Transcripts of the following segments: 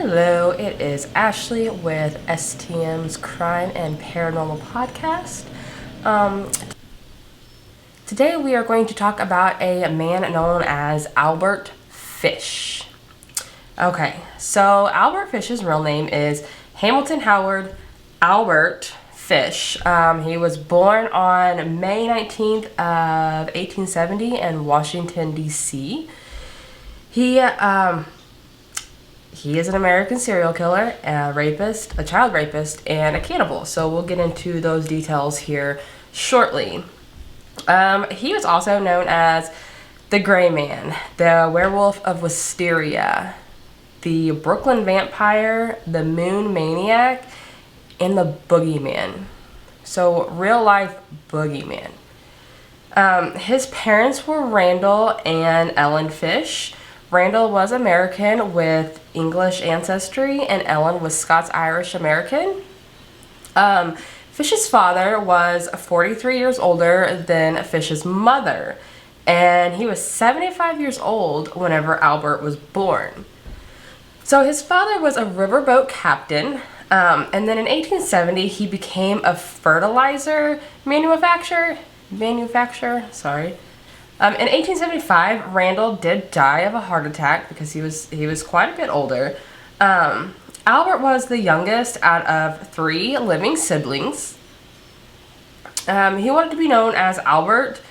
Hello, it is Ashley with STM's Crime and Paranormal Podcast. Today we are going to talk about a man known as Albert Fish. Okay, so Albert Fish's real name is Hamilton Howard Albert Fish. He was born on May 19th of 1870 in Washington, D.C. He is an American serial killer, a rapist, a child rapist, and a cannibal. So we'll get into those details here shortly. He was also known as the Gray Man, the Werewolf of Wysteria, the Brooklyn Vampire, the Moon Maniac, and the Boogeyman. So real life Boogeyman. His parents were Randall and Ellen Fish. Randall was American with English ancestry, and Ellen was Scots-Irish American. Fish's father was 43 years older than Fish's mother, and he was 75 years old whenever Albert was born. So his father was a riverboat captain, and then in 1870 he became a fertilizer manufacturer. In 1875, Randall did die of a heart attack because he was quite a bit older. Albert was the youngest out of 3 living siblings. He wanted to be known as Albert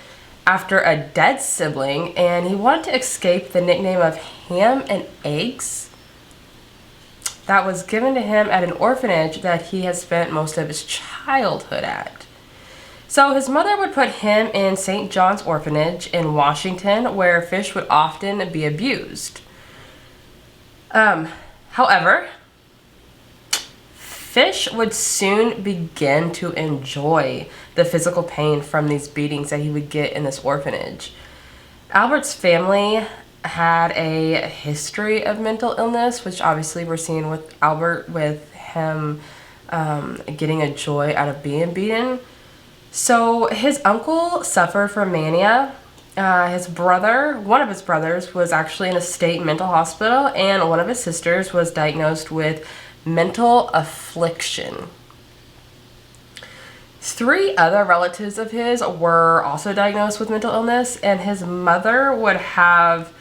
after a dead sibling, and he wanted to escape the nickname of Ham and Eggs that was given to him at an orphanage that he had spent most of his childhood at. So his mother would put him in St. John's Orphanage in Washington, where Fish would often be abused. However, Fish would soon begin to enjoy the physical pain from these beatings that he would get in this orphanage. Albert's family had a history of mental illness, which obviously we're seeing with Albert, with him getting a joy out of being beaten. So his uncle suffered from mania. One of his brothers was actually in a state mental hospital, and one of his sisters was diagnosed with mental affliction. 3 other relatives of his were also diagnosed with mental illness, and his mother would have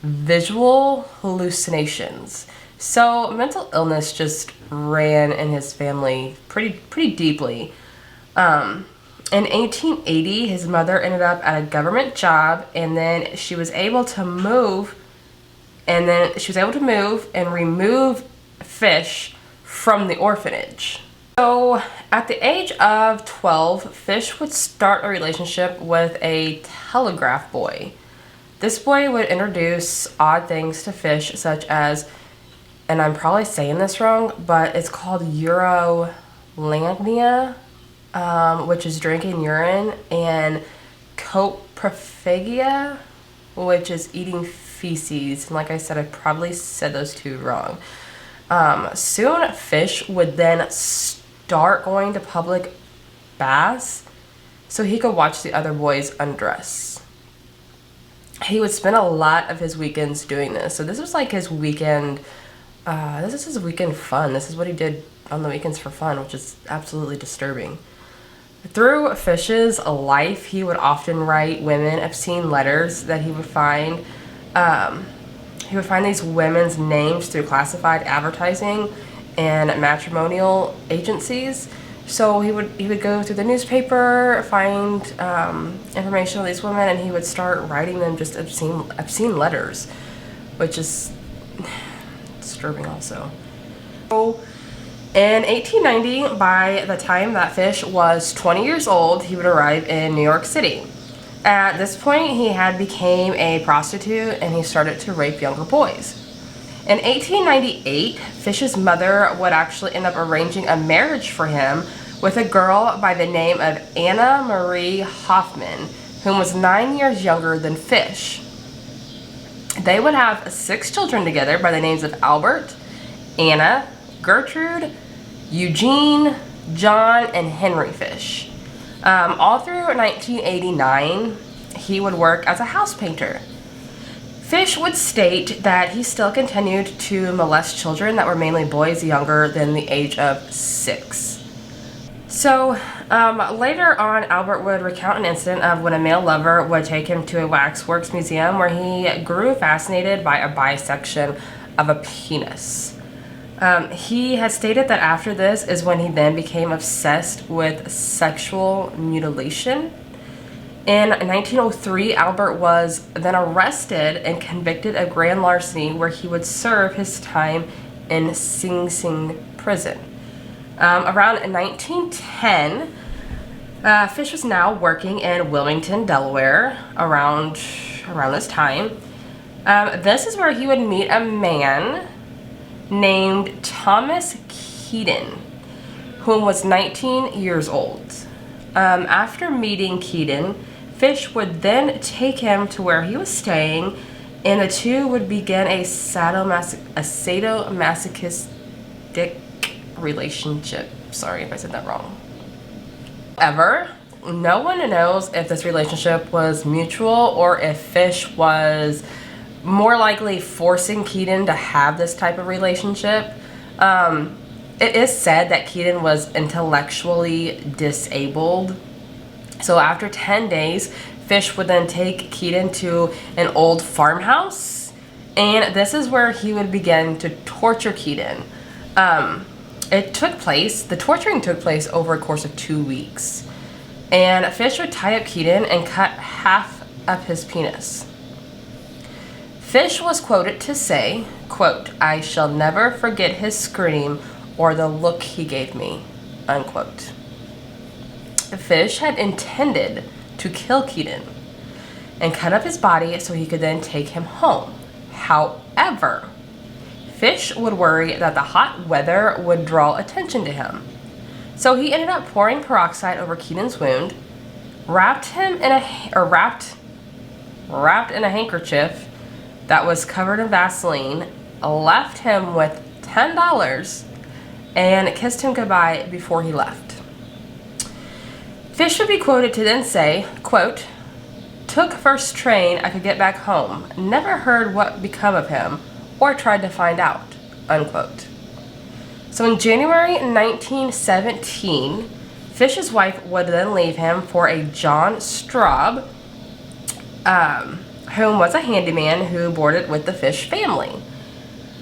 visual hallucinations. So mental illness just ran in his family pretty deeply. In 1880, his mother ended up at a government job, and then she was able to move and remove Fish from the orphanage. So at the age of 12, Fish would start a relationship with a telegraph boy. This boy would introduce odd things to Fish, such as, and I'm probably saying this wrong, but it's called urolagnia, which is drinking urine, and coprophagia, which is eating feces. And like I said, I probably said those 2 wrong. Soon Fish would then start going to public baths so he could watch the other boys undress. He would spend a lot of his weekends doing this. So this was like his weekend, this is his weekend fun. This is what he did on the weekends for fun, which is absolutely disturbing. Through Fish's life, he would often write women obscene letters that he would find. He would find these women's names through classified advertising and matrimonial agencies. So he would go through the newspaper, find information on these women, and he would start writing them just obscene letters, which is disturbing also. So in 1890, by the time that Fish was 20 years old, he would arrive in New York City. At this point, he had become a prostitute, and he started to rape younger boys. In 1898, Fish's mother would actually end up arranging a marriage for him with a girl by the name of Anna Marie Hoffman, whom was 9 years younger than Fish. They would have 6 children together by the names of Albert, Anna, Gertrude, Eugene, John, and Henry Fish. All through 1989, he would work as a house painter. Fish would state that he still continued to molest children that were mainly boys younger than the age of 6. So later on, Albert would recount an incident of when a male lover would take him to a waxworks museum where he grew fascinated by a bisection of a penis. He had stated that after this is when he then became obsessed with sexual mutilation. In 1903, Albert was then arrested and convicted of grand larceny, where he would serve his time in Sing Sing prison. Around 1910, Fish was now working in Wilmington, Delaware, around this time. This is where he would meet a man named Thomas Keaton, who was 19 years old. After meeting Keaton, Fish would then take him to where he was staying, and the two would begin a sadomasochistic relationship. Sorry if I said that wrong. However, no one knows if this relationship was mutual or if Fish was more likely forcing Keaton to have this type of relationship. It is said that Keaton was intellectually disabled. So after 10 days, Fish would then take Keaton to an old farmhouse, and this is where he would begin to torture Keaton. The torturing took place over a course of 2 weeks. And Fish would tie up Keaton and cut half of his penis. Fish was quoted to say, quote, "I shall never forget his scream or the look he gave me," unquote. Fish had intended to kill Keaton and cut up his body so he could then take him home. However, Fish would worry that the hot weather would draw attention to him. So he ended up pouring peroxide over Keaton's wound, wrapped in a handkerchief that was covered in Vaseline, left him with $10, and kissed him goodbye before he left. Fish would be quoted to then say, quote, "Took first train I could get back home. Never heard what become of him or tried to find out," unquote. So in January 1917, Fish's wife would then leave him for a John Straub, whom was a handyman who boarded with the Fish family.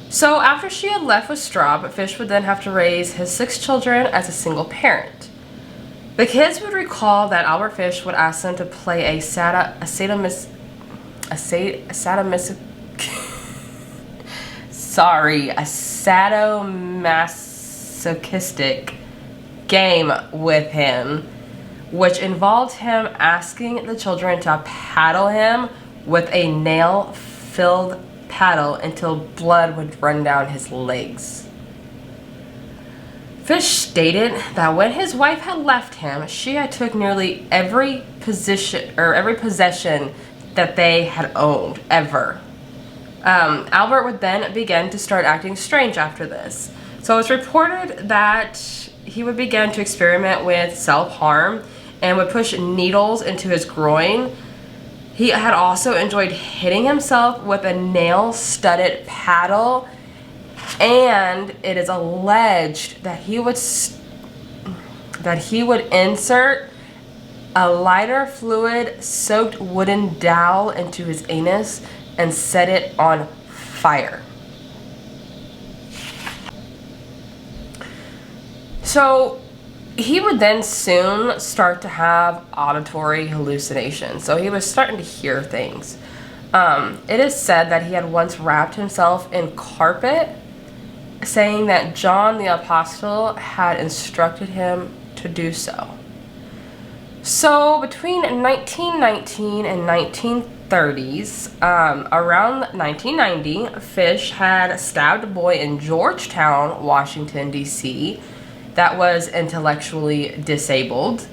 So after she had left with Straub, Fish would then have to raise his 6 children as a single parent. The kids would recall that Albert Fish would ask them to play a sadomasochistic game with him, which involved him asking the children to paddle him with a nail-filled paddle until blood would run down his legs. Fish stated that when his wife had left him, she had took nearly every possession that they had owned ever. Albert would then begin to start acting strange after this. So it's reported that he would begin to experiment with self-harm and would push needles into his groin. He had also enjoyed hitting himself with a nail-studded paddle, and it is alleged that he would insert a lighter fluid-soaked wooden dowel into his anus and set it on fire. So he would then soon start to have auditory hallucinations. So he was starting to hear things. It is said that he had once wrapped himself in carpet, saying that John the Apostle had instructed him to do so. So between 1919 and 1930s, around 1990, Fish had stabbed a boy in Georgetown, Washington, D.C., that was intellectually disabled.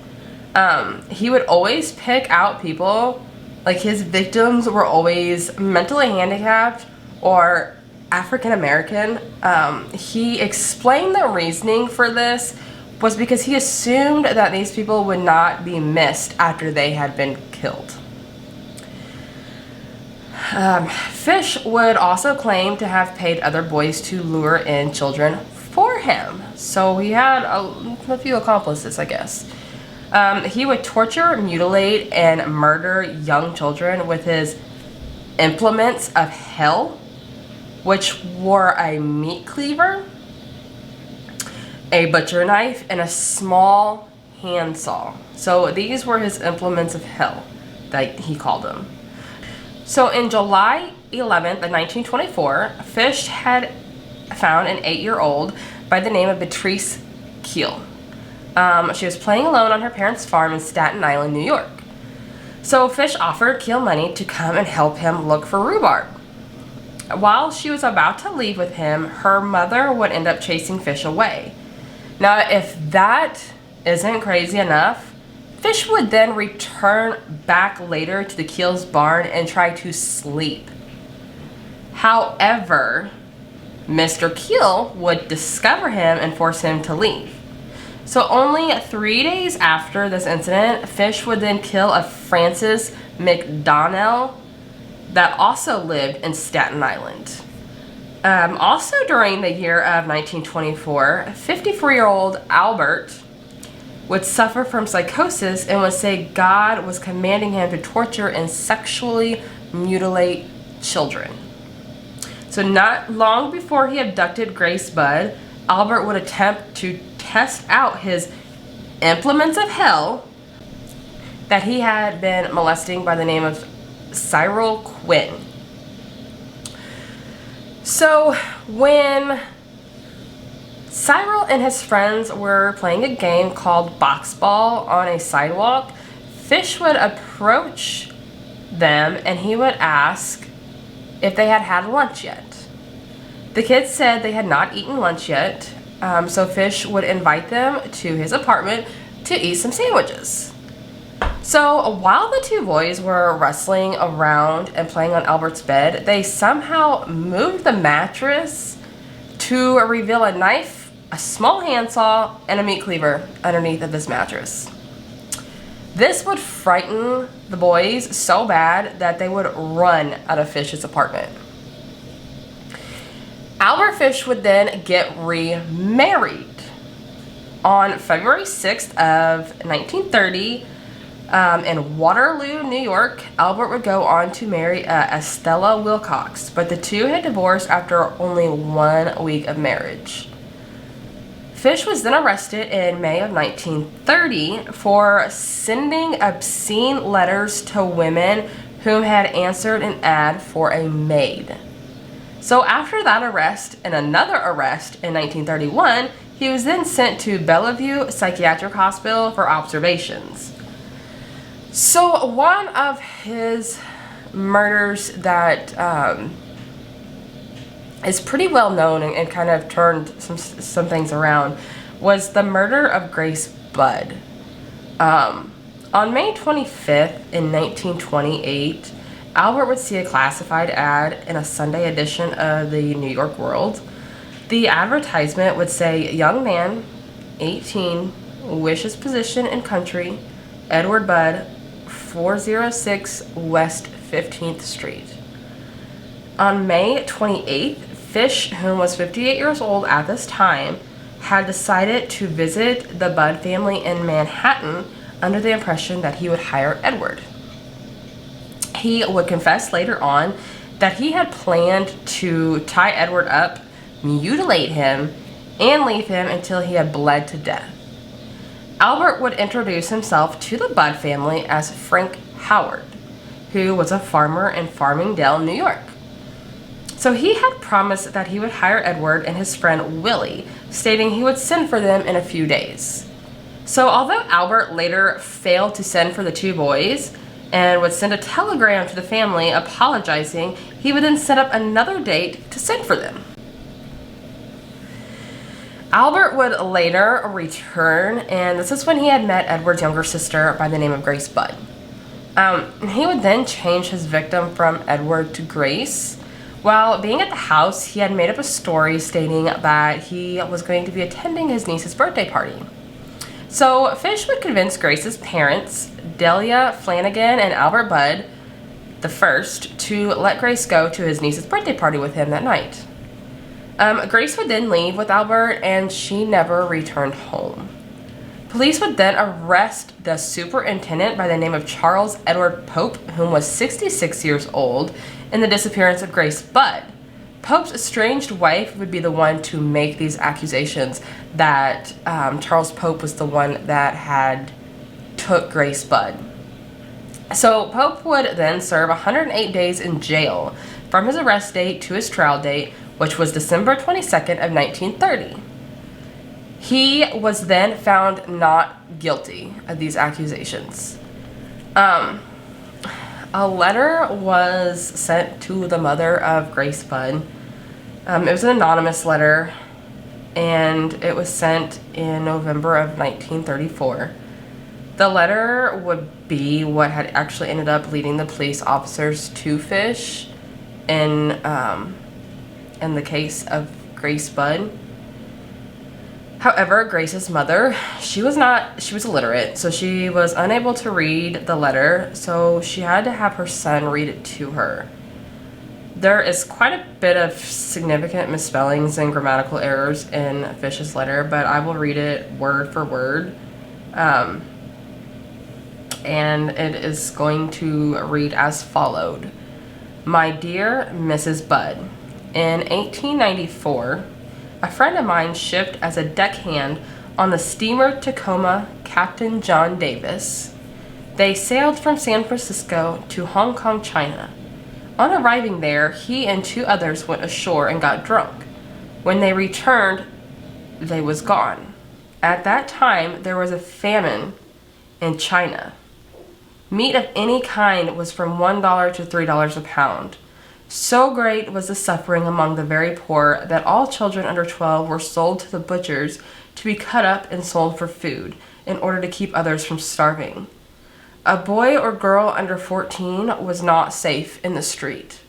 He would always pick out people, like his victims were always mentally handicapped or African American. He explained the reasoning for this was because he assumed that these people would not be missed after they had been killed. Fish would also claim to have paid other boys to lure in children for him. So he had a few accomplices, I guess. He would torture, mutilate, and murder young children with his implements of hell, which were a meat cleaver, a butcher knife, and a small handsaw. So these were his implements of hell that he called them. So in July 11th of 1924, Fish had found an 8-year-old by the name of Beatrice Keel. She was playing alone on her parents' farm in Staten Island, New York. So Fish offered Keel money to come and help him look for rhubarb. While she was about to leave with him, her mother would end up chasing Fish away. Now, if that isn't crazy enough, Fish would then return back later to the Keel's barn and try to sleep. However, Mr. Keel would discover him and force him to leave. So only 3 days after this incident, Fish would then kill a Francis Mcdonnell that also lived in Staten Island. Also during the year of 1924, 54-year-old Albert would suffer from psychosis and would say God was commanding him to torture and sexually mutilate children. So not long before he abducted Grace Budd, Albert would attempt to test out his implements of hell that he had been molesting by the name of Cyril Quinn. So when Cyril and his friends were playing a game called box ball on a sidewalk, Fish would approach them and he would ask if they had had lunch yet. The kids said they had not eaten lunch yet, so Fish would invite them to his apartment to eat some sandwiches. So while the two boys were wrestling around and playing on Albert's bed, they somehow moved the mattress to reveal a knife, a small handsaw, and a meat cleaver underneath of this mattress. This would frighten the boys so bad that they would run out of Fish's apartment. Albert Fish would then remarried. On February 6th of 1930, in Waterloo, New York, Albert would go on to marry Estella Wilcox, but the two had divorced after only 1 week of marriage. Fish was then arrested in May of 1930 for sending obscene letters to women who had answered an ad for a maid. So after that arrest and another arrest in 1931, he was then sent to Bellevue Psychiatric Hospital for observations. So one of his murders that is pretty well known and kind of turned some things around was the murder of Grace Budd. On May 25th in 1928, Albert would see a classified ad in a Sunday edition of the New York World. The advertisement would say, "Young man, 18, wishes position in country, Edward Budd, 406 West 15th Street." On May 28th, Fish, who was 58 years old at this time, had decided to visit the Budd family in Manhattan under the impression that he would hire Edward. He would confess later on that he had planned to tie Edward up, mutilate him, and leave him until he had bled to death. Albert would introduce himself to the Budd family as Frank Howard, who was a farmer in Farmingdale, New York. So he had promised that he would hire Edward and his friend Willie, stating he would send for them in a few days. So although Albert later failed to send for the two boys and would send a telegram to the family apologizing, he would then set up another date to send for them. Albert would later return, and this is when he had met Edward's younger sister by the name of Grace Budd. He would then change his victim from Edward to Grace. While being at the house, he had made up a story stating that he was going to be attending his niece's birthday party. So Fish would convince Grace's parents, Delia Flanagan and Albert Budd, the first, to let Grace go to his niece's birthday party with him that night. Grace would then leave with Albert, and she never returned home. Police would then arrest the superintendent by the name of Charles Edward Pope, whom was 66 years old, in the disappearance of Grace Budd. Pope's estranged wife would be the one to make these accusations that Charles Pope was the one that had took Grace Budd. So Pope would then serve 108 days in jail from his arrest date to his trial date, which was December 22nd of 1930. He was then found not guilty of these accusations. A letter was sent to the mother of Grace Budd. It was an anonymous letter, and it was sent in November of 1934. The letter would be what had actually ended up leading the police officers to Fish in the case of Grace Budd. However, Grace's mother, she was illiterate, so she was unable to read the letter, so she had to have her son read it to her. There is quite a bit of significant misspellings and grammatical errors in Fish's letter, but I will read it word for word. And it is going to read as followed. My dear Mrs. Budd, in 1894, a friend of mine shipped as a deckhand on the steamer Tacoma, Captain John Davis. They sailed from San Francisco to Hong Kong, China. On arriving there, he and 2 others went ashore and got drunk. When they returned, they was gone. At that time, there was a famine in China. Meat of any kind was from $1 to $3 a pound. So great was the suffering among the very poor that all children under 12 were sold to the butchers to be cut up and sold for food in order to keep others from starving. A boy or girl under 14 was not safe in the street.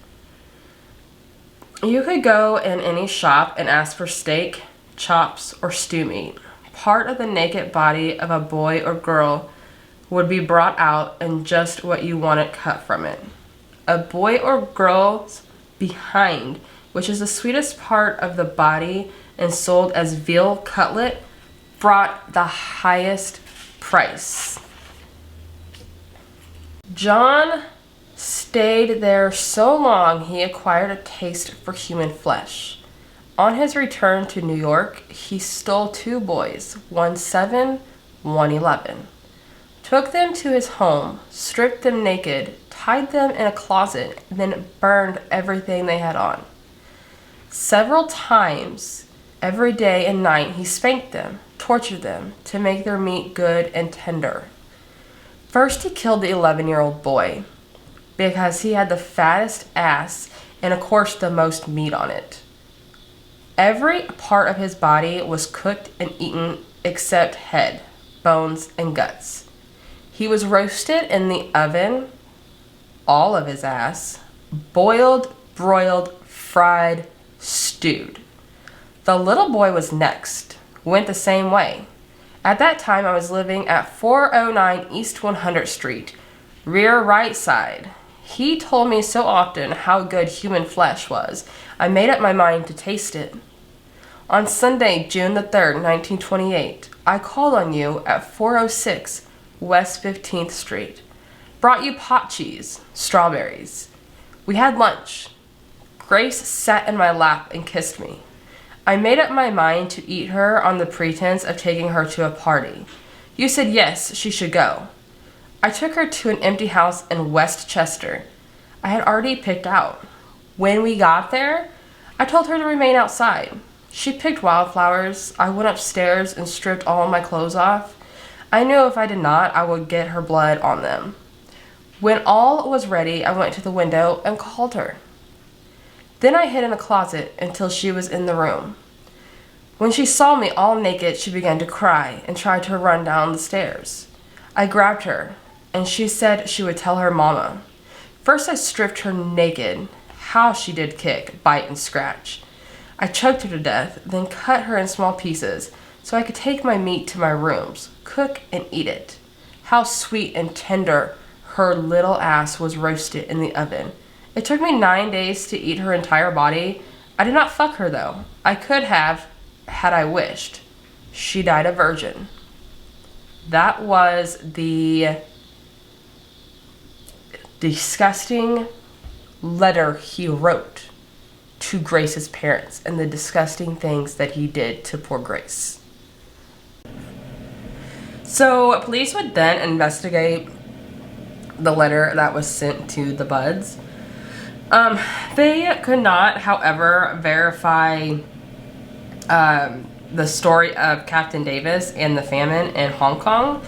You could go in any shop and ask for steak, chops, or stew meat. Part of the naked body of a boy or girl would be brought out and just what you wanted cut from it. A boy or girl's behind, which is the sweetest part of the body and sold as veal cutlet, brought the highest price. John stayed there so long he acquired a taste for human flesh. On his return to New York, he stole 2 boys, one 7, one 11. Took them to his home, stripped them naked, tied them in a closet, and then burned everything they had on. Several times, every day and night, he spanked them, tortured them, to make their meat good and tender. First, he killed the 11-year-old boy, because he had the fattest ass and, of course, the most meat on it. Every part of his body was cooked and eaten except head, bones, and guts. He was roasted in the oven, all of his ass, boiled, broiled, fried, stewed. The little boy was next, went the same way. At that time, I was living at 409 East 100th Street, rear right side. He told me so often how good human flesh was, I made up my mind to taste it. On Sunday, June the 3rd, 1928, I called on you at 406 West 15th Street. Brought you pot cheese, strawberries. We had lunch. Grace sat in my lap and kissed me. I made up my mind to eat her on the pretense of taking her to a party. You said yes, she should go. I took her to an empty house in Westchester. I had already picked out. When we got there, I told her to remain outside. She picked wildflowers. I went upstairs and stripped all my clothes off. I knew if I did not, I would get her blood on them. When all was ready, I went to the window and called her. Then I hid in a closet until she was in the room. When she saw me all naked, she began to cry and tried to run down the stairs. I grabbed her, and she said she would tell her mama. First I stripped her naked. How she did kick, bite, and scratch. I choked her to death, then cut her in small pieces so I could take my meat to my rooms, cook and eat it. How sweet and tender her little ass was roasted in the oven. It took me 9 days to eat her entire body. I did not fuck her though. I could have, had I wished. She died a virgin. That was the disgusting letter he wrote to Grace's parents and the disgusting things that he did to poor Grace. So police would then investigate the letter that was sent to the Budds. They could not, however, verify the story of Captain Davis and the famine in Hong Kong.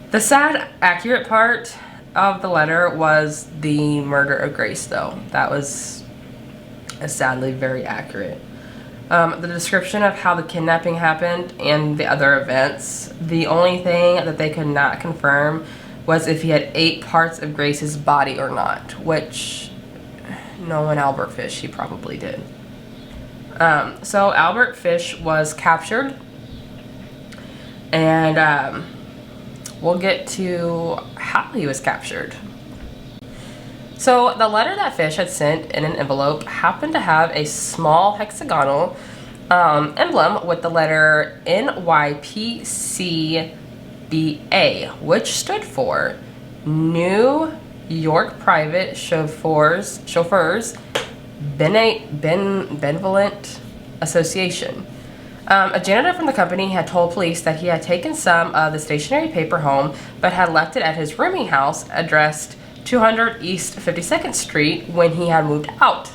The sad, accurate part of the letter was the murder of Grace, though. That was sadly very accurate. The description of how the kidnapping happened and the other events, the only thing that they could not confirm was if he had 8 parts of Grace's body or not, which, knowing Albert Fish, he probably did. So Albert Fish was captured, and we'll get to how he was captured. So the letter that Fish had sent in an envelope happened to have a small hexagonal emblem with the letter NYPCBA, which stood for New York Private Chauffeurs Benevolent Association. A janitor from the company had told police that he had taken some of the stationery paper home, but had left it at his rooming house addressed 200 East 52nd Street when he had moved out.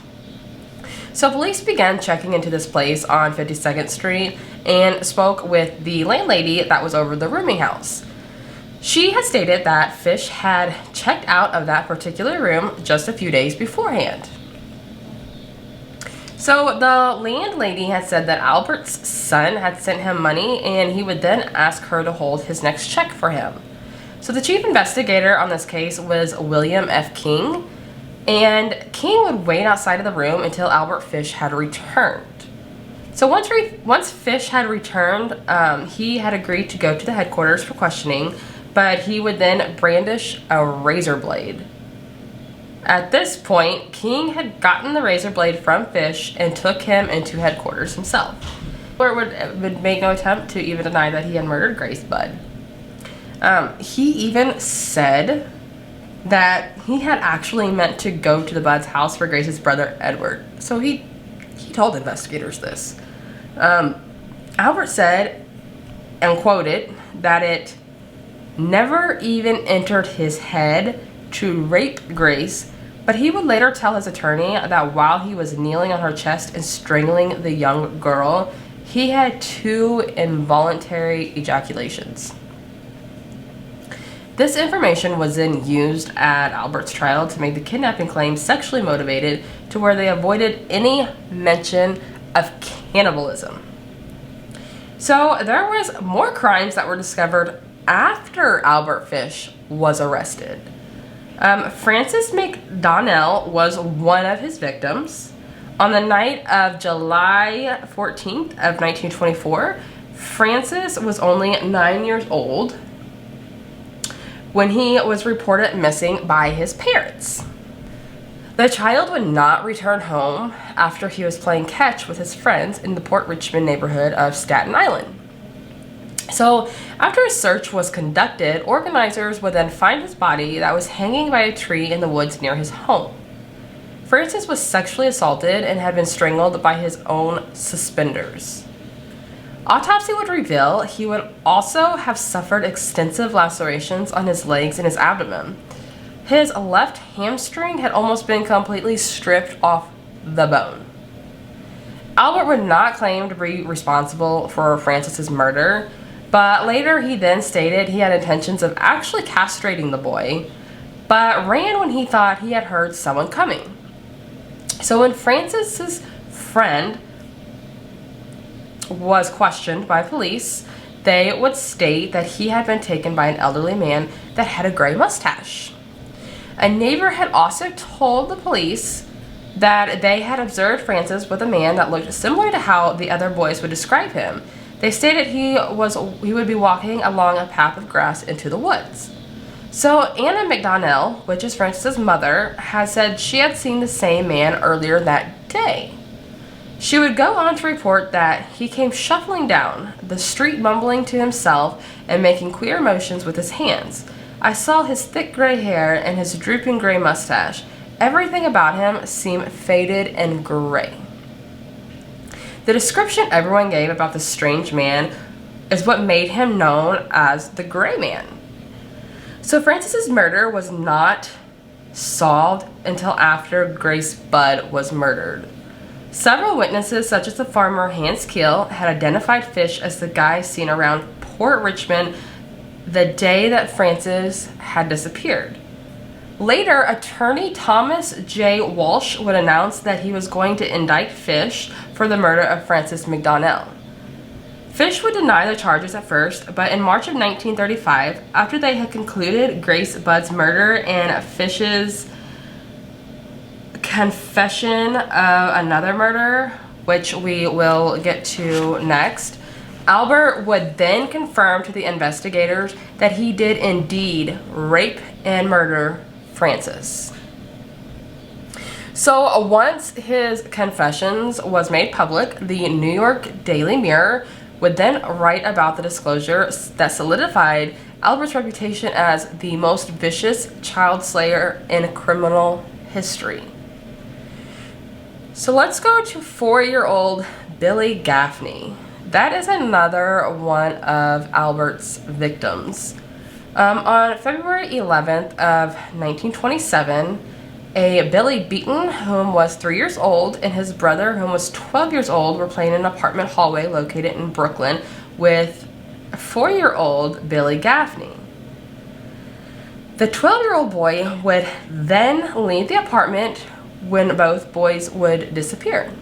So police began checking into this place on 52nd Street and spoke with the landlady that was over the rooming house. She had stated that Fish had checked out of that particular room just a few days beforehand. So the landlady had said that Albert's son had sent him money and he would then ask her to hold his next check for him. So the chief investigator on this case was William F. King, and King would wait outside of the room until Albert Fish had returned. So once Fish had returned, he had agreed to go to the headquarters for questioning, but he would then brandish a razor blade. At this point, King had gotten the razor blade from Fish and took him into headquarters himself. Albert would make no attempt to even deny that he had murdered Grace Budd. He even said that he had actually meant to go to the Budds' house for Grace's brother Edward. So he told investigators this. Albert said, and quoted, that it never even entered his head to rape Grace, but he would later tell his attorney that while he was kneeling on her chest and strangling the young girl, he had 2 involuntary ejaculations. This information was then used at Albert's trial to make the kidnapping claim sexually motivated, to where they avoided any mention of cannibalism. So there was more crimes that were discovered after Albert Fish was arrested. Francis Mcdonnell was one of his victims. On the night of July 14th of 1924, Francis was only 9 years old when he was reported missing by his parents. The child would not return home after he was playing catch with his friends in the Port Richmond neighborhood of Staten Island. So after a search was conducted, organizers would then find his body that was hanging by a tree in the woods near his home. Francis was sexually assaulted and had been strangled by his own suspenders. Autopsy would reveal he would also have suffered extensive lacerations on his legs and his abdomen. His left hamstring had almost been completely stripped off the bone. Albert would not claim to be responsible for Francis's murder, but later he then stated he had intentions of actually castrating the boy, but ran when he thought he had heard someone coming. So when Francis's friend was questioned by police, they would state that he had been taken by an elderly man that had a gray mustache. A neighbor had also told the police that they had observed Francis with a man that looked similar to how the other boys would describe him. They stated he would be walking along a path of grass into the woods. So Anna Mcdonnell, which is Francis's mother, has said she had seen the same man earlier that day. She would go on to report that he came shuffling down the street, mumbling to himself and making queer motions with his hands. I saw his thick gray hair and his drooping gray mustache. Everything about him seemed faded and gray. The description everyone gave about the strange man is what made him known as the Gray Man. So Francis's murder was not solved until after Grace Budd was murdered. Several witnesses, such as the farmer Hans Keel, had identified Fish as the guy seen around Port Richmond the day that Francis had disappeared. Later, attorney Thomas J. Walsh would announce that he was going to indict Fish for the murder of Francis Mcdonnell. Fish would deny the charges at first, but in March of 1935, after they had concluded Grace Budd's murder and Fish's confession of another murder, which we will get to next, Albert would then confirm to the investigators that he did indeed rape and murder Francis. So once his confessions was made public, the New York Daily Mirror would then write about the disclosure that solidified Albert's reputation as the most vicious child slayer in criminal history. So let's go to 4-year-old Billy Gaffney. That is another one of Albert's victims. On February 11th of 1927, a Billy Beaton, whom was 3 years old, and his brother, whom was 12 years old, were playing in an apartment hallway located in Brooklyn with 4-year-old Billy Gaffney. The 12-year-old boy would then leave the apartment when both boys would disappear.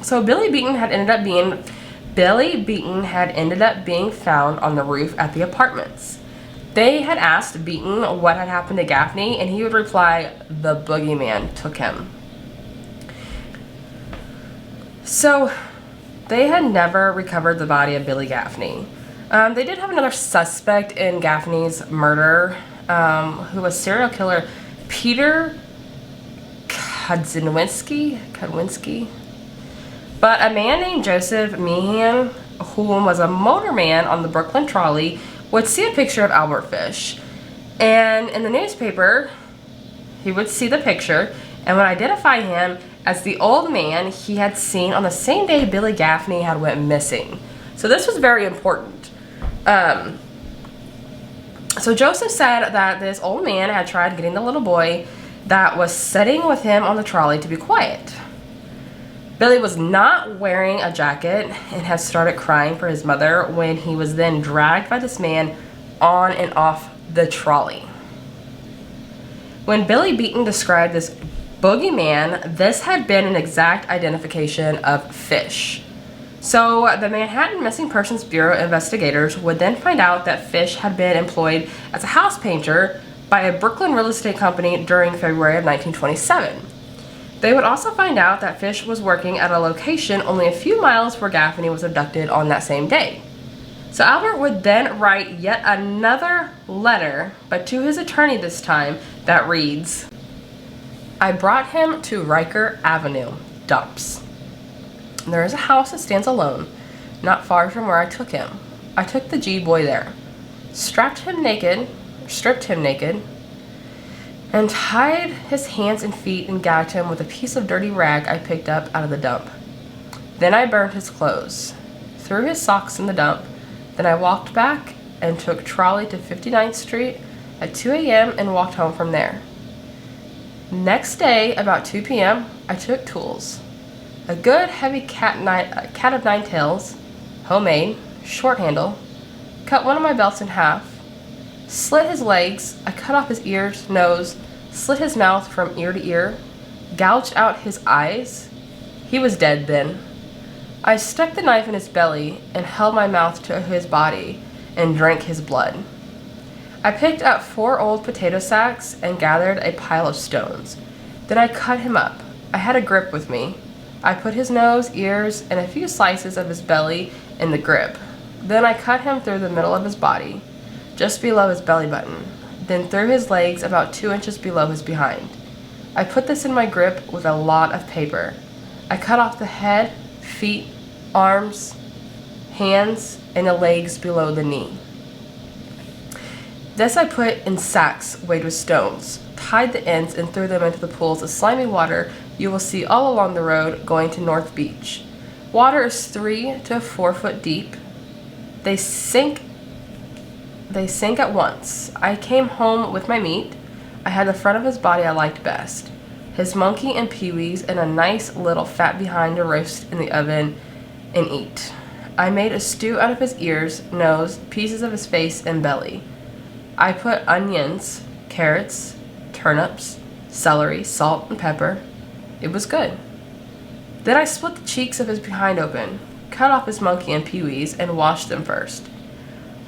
So Billy Beaton had ended up being found on the roof at the apartments. They had asked Beaton what had happened to Gaffney, and he would reply, "The boogeyman took him." So they had never recovered the body of Billy Gaffney. They did have another suspect in Gaffney's murder, who was serial killer Peter Kudzinski. But a man named Joseph Meehan, who was a motorman on the Brooklyn trolley, would see a picture of Albert Fish. And in the newspaper, he would see the picture and would identify him as the old man he had seen on the same day Billy Gaffney had went missing. So this was very important. So Joseph said that this old man had tried getting the little boy that was sitting with him on the trolley to be quiet. Billy was not wearing a jacket and had started crying for his mother when he was then dragged by this man on and off the trolley. When Billy Beaton described this boogeyman, this had been an exact identification of Fish. So the Manhattan Missing Persons Bureau investigators would then find out that Fish had been employed as a house painter by a Brooklyn real estate company during February of 1927. They would also find out that Fish was working at a location only a few miles where Gaffney was abducted on that same day. So Albert would then write yet another letter, but to his attorney this time, that reads, "I brought him to Riker Avenue, Dumps. There is a house that stands alone, not far from where I took him. I took the G-boy there, stripped him naked, and tied his hands and feet and gagged him with a piece of dirty rag I picked up out of the dump. Then I burned his clothes, threw his socks in the dump. Then I walked back and took trolley to 59th Street at 2 a.m. and walked home from there. Next day, about 2 p.m., I took tools. A good heavy cat of nine tails, homemade, short handle, cut one of my belts in half, slit his legs, I cut off his ears, nose, slit his mouth from ear to ear, gouged out his eyes. He was dead then. I stuck the knife in his belly and held my mouth to his body and drank his blood. I picked up 4 old potato sacks and gathered a pile of stones. Then I cut him up. I had a grip with me. I put his nose, ears, and a few slices of his belly in the grip. Then I cut him through the middle of his body, just below his belly button. then through his legs about 2 inches below his behind. I put this in my grip with a lot of paper. I cut off the head, feet, arms, hands, and the legs below the knee. This I put in sacks weighed with stones, tied the ends, and threw them into the pools of slimy water you will see all along the road going to North Beach. Water is 3 to 4 foot deep. They sink at once. I came home with my meat. I had the front of his body I liked best. His monkey and peewees and a nice little fat behind to roast in the oven and eat. I made a stew out of his ears, nose, pieces of his face, and belly. I put onions, carrots, turnips, celery, salt, and pepper. It was good. Then I split the cheeks of his behind open, cut off his monkey and peewees, and washed them first.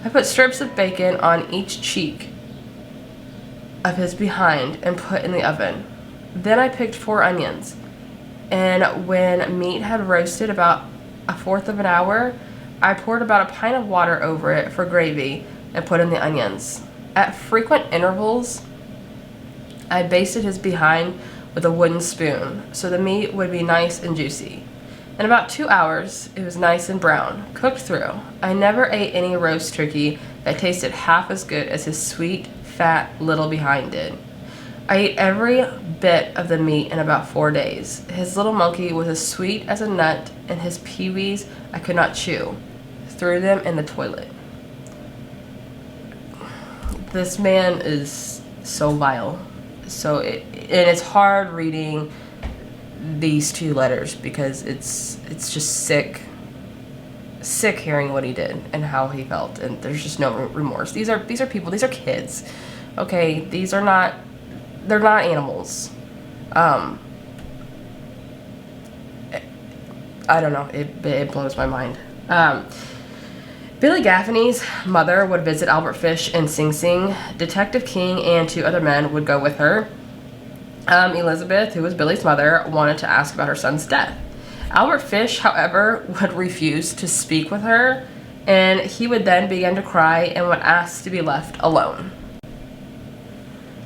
I put strips of bacon on each cheek of his behind and put in the oven. Then I picked 4 onions, and when meat had roasted about a fourth of an hour, I poured about a pint of water over it for gravy and put in the onions. At frequent intervals, I basted his behind with a wooden spoon so the meat would be nice and juicy. In about 2 hours, it was nice and brown, cooked through. I never ate any roast turkey that tasted half as good as his sweet, fat little behind did. I ate every bit of the meat in about 4 days. His little monkey was as sweet as a nut, and his peewees I could not chew. Threw them in the toilet. This man is so vile. And it's hard reading these 2 letters because it's just sick hearing what he did and how he felt, and there's just no remorse. These are people. These are kids. Okay, they're not animals. I don't know. It blows my mind. Billy Gaffney's mother would visit Albert Fish in Sing Sing. Detective King and 2 other men would go with her. Elizabeth, who was Billy's mother, wanted to ask about her son's death. Albert Fish, however, would refuse to speak with her, and he would then begin to cry and would ask to be left alone.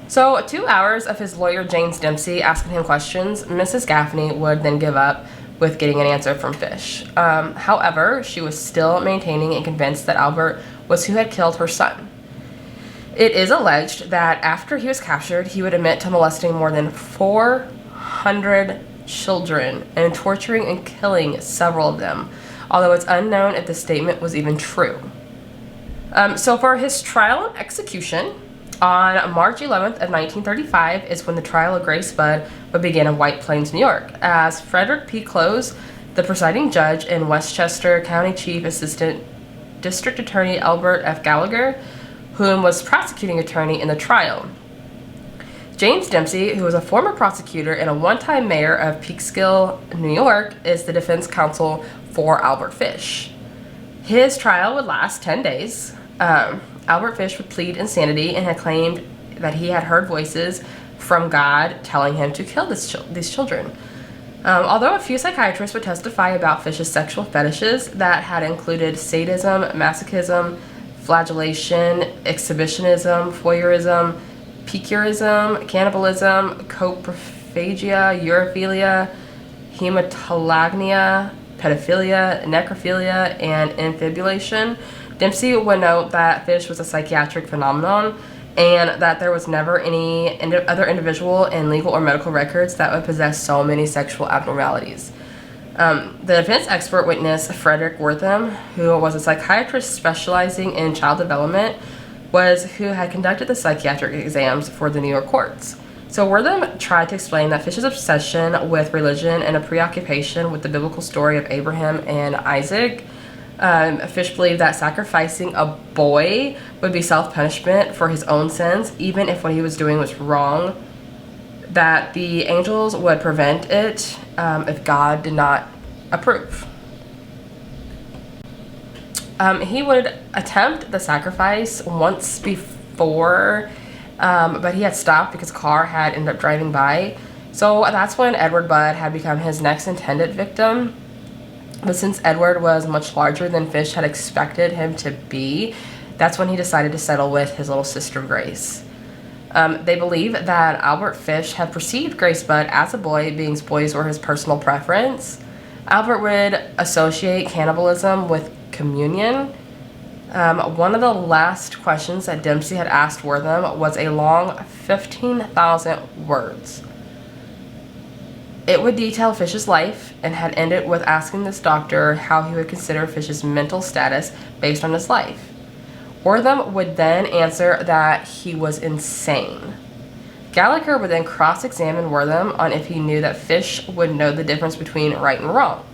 So 2 hours of his lawyer James Dempsey asking him questions, Mrs. Gaffney would then give up with getting an answer from Fish. However, she was still maintaining and convinced that Albert was who had killed her son. It is alleged that after he was captured, he would admit to molesting more than 400 children and torturing and killing several of them, although it's unknown if the statement was even true. So for his trial and execution, on March 11th of 1935 is when the trial of Grace Budd would begin in White Plains, New York, as Frederick P. Close, the presiding judge, and Westchester County Chief Assistant District Attorney Albert F. Gallagher, whom was prosecuting attorney in the trial. James Dempsey, who was a former prosecutor and a one-time mayor of Peekskill, New York, is the defense counsel for Albert Fish. His trial would last 10 days. Albert Fish would plead insanity and had claimed that he had heard voices from God telling him to kill these children. Although a few psychiatrists would testify about Fish's sexual fetishes that had included sadism, masochism, flagellation, exhibitionism, voyeurism, piqueurism, cannibalism, coprophagia, urophilia, hematolagnia, pedophilia, necrophilia, and infibulation, Dempsey would note that Fish was a psychiatric phenomenon and that there was never any other individual in legal or medical records that would possess so many sexual abnormalities. The defense expert witness, Frederick Wortham, who was a psychiatrist specializing in child development, who had conducted the psychiatric exams for the New York courts. So Wortham tried to explain that Fish's obsession with religion and a preoccupation with the biblical story of Abraham and Isaac. Fish believed that sacrificing a boy would be self-punishment for his own sins, even if what he was doing was wrong, that the angels would prevent it if God did not approve. He would attempt the sacrifice once before, but he had stopped because a car had ended up driving by. So that's when Edward Budd had become his next intended victim. But since Edward was much larger than Fish had expected him to be, that's when he decided to settle with his little sister Grace. They believe that Albert Fish had perceived Grace Budd as a boy, being boys were his personal preference. Albert would associate cannibalism with communion. One of the last questions that Dempsey had asked Wortham was a long 15,000 words. It would detail Fish's life and had ended with asking this doctor how he would consider Fish's mental status based on his life. Wortham would then answer that he was insane. Gallagher would then cross-examine Wortham on if he knew that Fish would know the difference between right and wrong.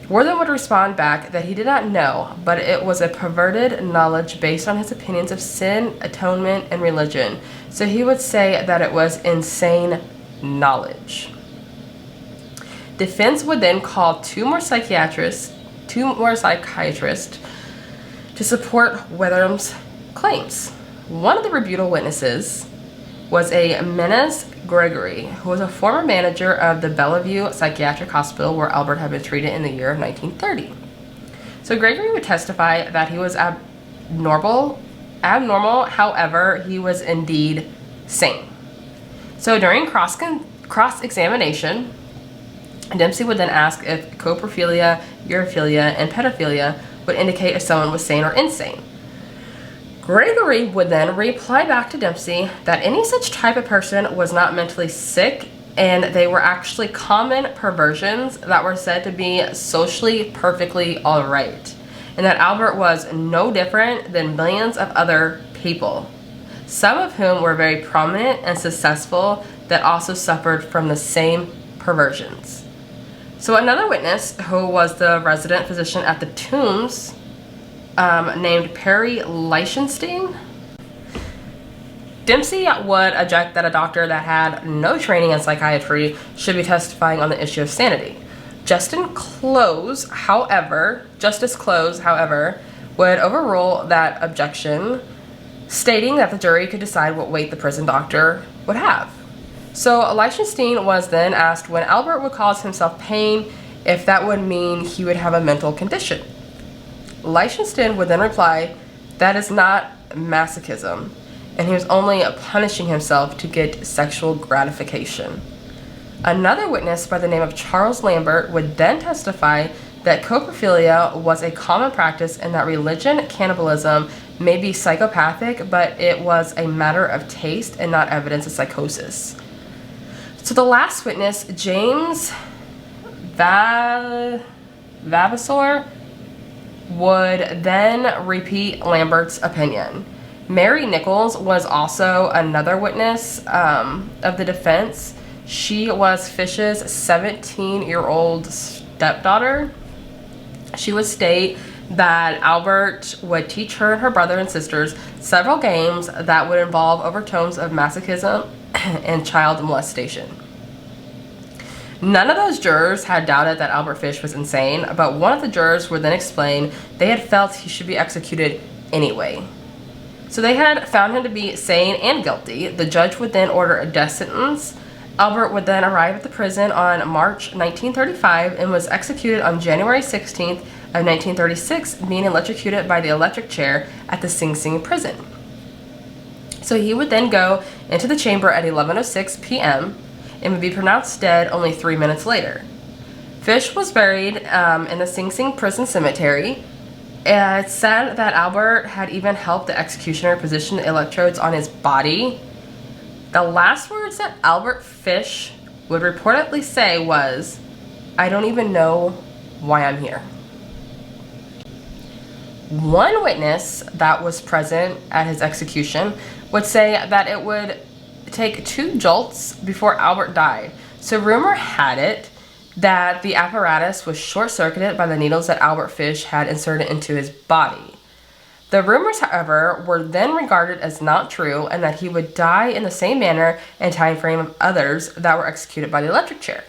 Wortham would respond back that he did not know, but it was a perverted knowledge based on his opinions of sin, atonement, and religion. So he would say that it was insane knowledge. Defense would then call two more psychiatrists to support Wortham's claims. One of the rebuttal witnesses was a Menace Gregory, who was a former manager of the Bellevue Psychiatric Hospital where Albert had been treated in the year of 1930. So Gregory would testify that he was abnormal, however, he was indeed sane. So during cross-examination, Dempsey would then ask if coprophilia, urophilia, and pedophilia would indicate if someone was sane or insane. Gregory would then reply back to Dempsey that any such type of person was not mentally sick and they were actually common perversions that were said to be socially perfectly alright, and that Albert was no different than millions of other people, some of whom were very prominent and successful that also suffered from the same perversions. So another witness, who was the resident physician at the Tombs, named Perry Leichenstein, Dempsey would object that a doctor that had no training in psychiatry should be testifying on the issue of sanity. Justice Close, however, would overrule that objection, stating that the jury could decide what weight the prison doctor would have. So Leichenstein was then asked when Albert would cause himself pain, if that would mean he would have a mental condition. Leichenstein would then reply, that is not masochism, and he was only punishing himself to get sexual gratification. Another witness by the name of Charles Lambert would then testify that coprophilia was a common practice and that religion cannibalism may be psychopathic, but it was a matter of taste and not evidence of psychosis. So the last witness, James Vavasor, would then repeat Lambert's opinion. Mary Nichols was also another witness of the defense. She was Fish's 17-year-old stepdaughter. She would state that Albert would teach her and her brother and sisters several games that would involve overtones of masochism and child molestation. None of those jurors had doubted that Albert Fish was insane, but one of the jurors would then explain they had felt he should be executed anyway. So they had found him to be sane and guilty. The judge would then order a death sentence. Albert would then arrive at the prison on March 1935 and was executed on January 16th of 1936, being electrocuted by the electric chair at the Sing Sing prison. So he would then go into the chamber at 11:06 p.m. and would be pronounced dead only 3 minutes later. Fish was buried in the Sing Sing prison cemetery. It's said that Albert had even helped the executioner position the electrodes on his body. The last words that Albert Fish would reportedly say was, "I don't even know why I'm here." One witness that was present at his execution would say that it would take 2 jolts before Albert died. So rumor had it that the apparatus was short-circuited by the needles that Albert Fish had inserted into his body. The rumors, however, were then regarded as not true and that he would die in the same manner and time frame of others that were executed by the electric chair.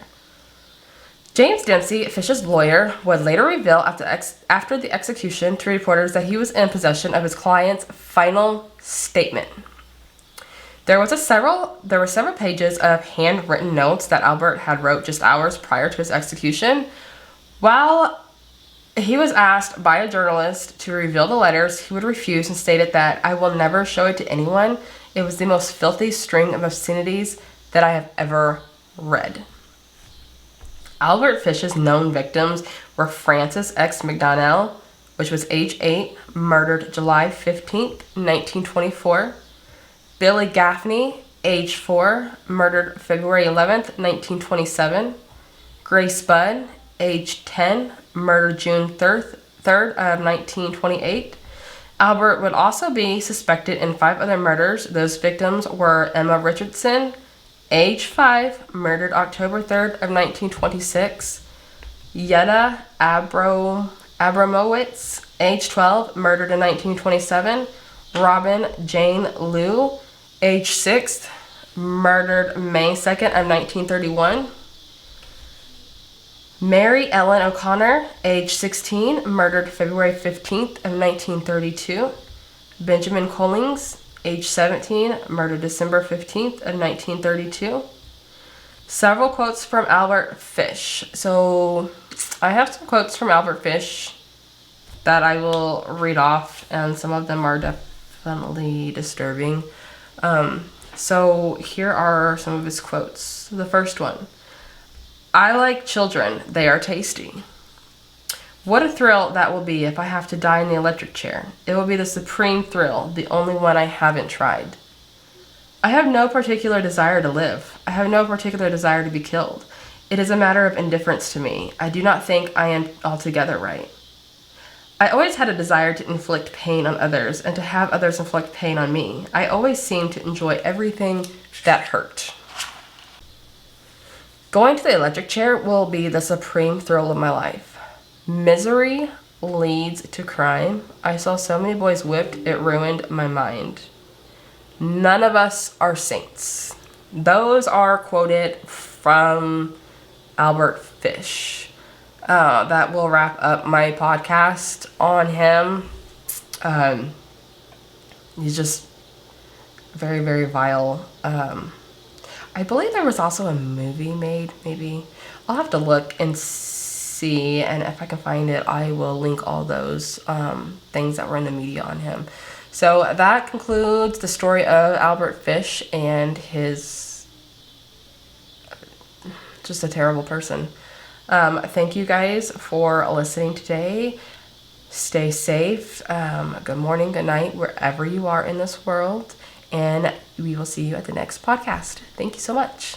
James Dempsey, Fish's lawyer, would later reveal after the execution to reporters that he was in possession of his client's final statement. There were several pages of handwritten notes that Albert had wrote just hours prior to his execution. While he was asked by a journalist to reveal the letters, he would refuse and stated that, "I will never show it to anyone. It was the most filthy string of obscenities that I have ever read. Albert Fish's known victims were Francis X. Mcdonnell, which was age 8, murdered July 15th, 1924. Billy Gaffney, age 4, murdered February 11th, 1927. Grace Budd, age 10, murdered June 3rd of 1928. Albert would also be suspected in 5 other murders. Those victims were Emma Richardson, age 5, murdered October 3rd of 1926. Yetta Abramowitz, age 12, murdered in 1927. Robin Jane Liu, age 6, murdered May 2nd of 1931. Mary Ellen O'Connor, age 16, murdered February 15th of 1932. Benjamin Collings, age 17, murdered December 15th of 1932. Several quotes from Albert Fish. So I have some quotes from Albert Fish that I will read off, and some of them are definitely disturbing. So here are some of his quotes. The first one. I like children. They are tasty. What a thrill that will be if I have to die in the electric chair. It will be the supreme thrill, the only one I haven't tried. I have no particular desire to live. I have no particular desire to be killed. It is a matter of indifference to me. I do not think I am altogether right. I always had a desire to inflict pain on others and to have others inflict pain on me. I always seemed to enjoy everything that hurt. Going to the electric chair will be the supreme thrill of my life. Misery leads to crime. I saw so many boys whipped, it ruined my mind. None of us are saints. Those are quoted from Albert Fish. That will wrap up my podcast on him. He's just very, very vile. I believe there was also a movie made, maybe. I'll have to look and see, and if I can find it, I will link all those things that were in the media on him. So that concludes the story of Albert Fish and his... just a terrible person. Thank you guys for listening today. Stay safe. Good morning, good night, wherever you are in this world. And we will see you at the next podcast. Thank you so much.